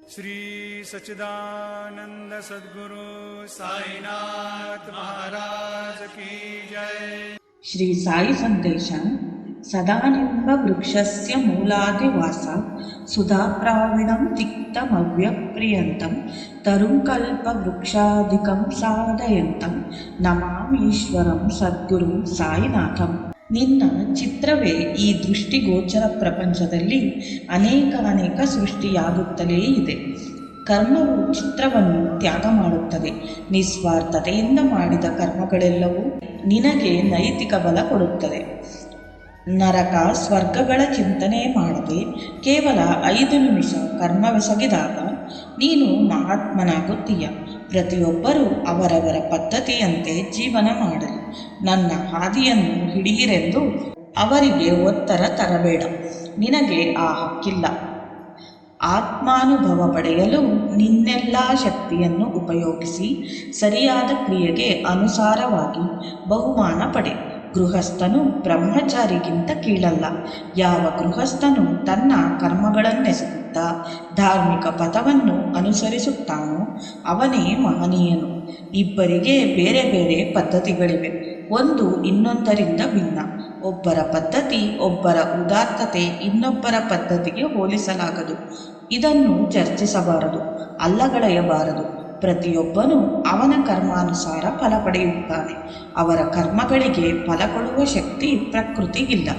श्री सच्चिदानंद सद्गुरु साईनाथ महाराज की जय. श्री साई संदेश. सदानिंब वृक्षस्य मूलादिवासात् सुधाप्राविणं तिक्तमव्यप्रियन्तं तरुङ्कल्पवृक्षादिकं साधयन्तं नमामीश्वरं सद्गुरुं ಸಾಯಿನಾಥಂ. ನಿನ್ನ ಚಿತ್ರವೇ ಈ ದೃಷ್ಟಿಗೋಚರ ಪ್ರಪಂಚದಲ್ಲಿ ಅನೇಕ ಸೃಷ್ಟಿಯಾಗುತ್ತಲೇ ಇದೆ. ಕರ್ಮವು ಚಿತ್ರವನ್ನು ತ್ಯಾಗ ಮಾಡುತ್ತದೆ. ನಿಸ್ವಾರ್ಥತೆಯಿಂದ ಮಾಡಿದ ಕರ್ಮಗಳೆಲ್ಲವೂ ನಿನಗೆ ನೈತಿಕ ಬಲ ಕೊಡುತ್ತದೆ. ನರಕ ಸ್ವರ್ಗಗಳ ಚಿಂತನೆ ಮಾಡದೆ ಕೇವಲ 5 ನಿಮಿಷ ಕರ್ಮವೆಸಗಿದಾಗ ನೀನು ಮಹಾತ್ಮನಾಗುತ್ತೀಯ. ಪ್ರತಿಯೊಬ್ಬರೂ ಅವರವರ ಪದ್ಧತಿಯಂತೆ ಜೀವನ ಮಾಡಲಿ. ನನ್ನ ಹಾದಿಯನ್ನು ಹಿಡಿಯಿರೆಂದು ಅವರಿಗೆ ಒತ್ತಡ ತರಬೇಡ. ನಿನಗೆ ಆ ಹಕ್ಕಿಲ್ಲ. ಆತ್ಮಾನುಭವ ಪಡೆಯಲು ನಿನ್ನೆಲ್ಲ ಶಕ್ತಿಯನ್ನು ಉಪಯೋಗಿಸಿ ಸರಿಯಾದ ಕ್ರಿಯೆಗೆ ಅನುಸಾರವಾಗಿ ಬಹುಮಾನ ಪಡೆ. ಗೃಹಸ್ಥನು ಬ್ರಹ್ಮಚಾರಿಗಿಂತ ಕೀಳಲ್ಲ. ಯಾವ ಗೃಹಸ್ಥನು ತನ್ನ ಕರ್ಮಗಳನ್ನೆಸಗುತ್ತಾ ಧಾರ್ಮಿಕ ಪಥವನ್ನು ಅನುಸರಿಸುತ್ತಾನೋ ಅವನೇ ಮಹನೀಯನು. ಇಬ್ಬರಿಗೆ ಬೇರೆ ಬೇರೆ ಪದ್ಧತಿಗಳಿವೆ. ಒಂದು ಇನ್ನೊಂದರಿಂದ ಭಿನ್ನ. ಒಬ್ಬರ ಪದ್ಧತಿ, ಒಬ್ಬರ ಉದಾತ್ತತೆ ಇನ್ನೊಬ್ಬರ ಪದ್ಧತಿಗೆ ಹೋಲಿಸಲಾಗದು. ಇದನ್ನು ಚರ್ಚಿಸಬಾರದು, ಅಲ್ಲಗಳೆಯಬಾರದು. ಪ್ರತಿಯೊಬ್ಬನೂ ಅವನ ಕರ್ಮಾನುಸಾರ ಫಲ ಪಡೆಯುತ್ತಾನೆ. ಅವರ ಕರ್ಮಗಳಿಗೆ ಫಲ ಕೊಡುವ ಶಕ್ತಿ ಪ್ರಕೃತಿಗಿಲ್ಲ.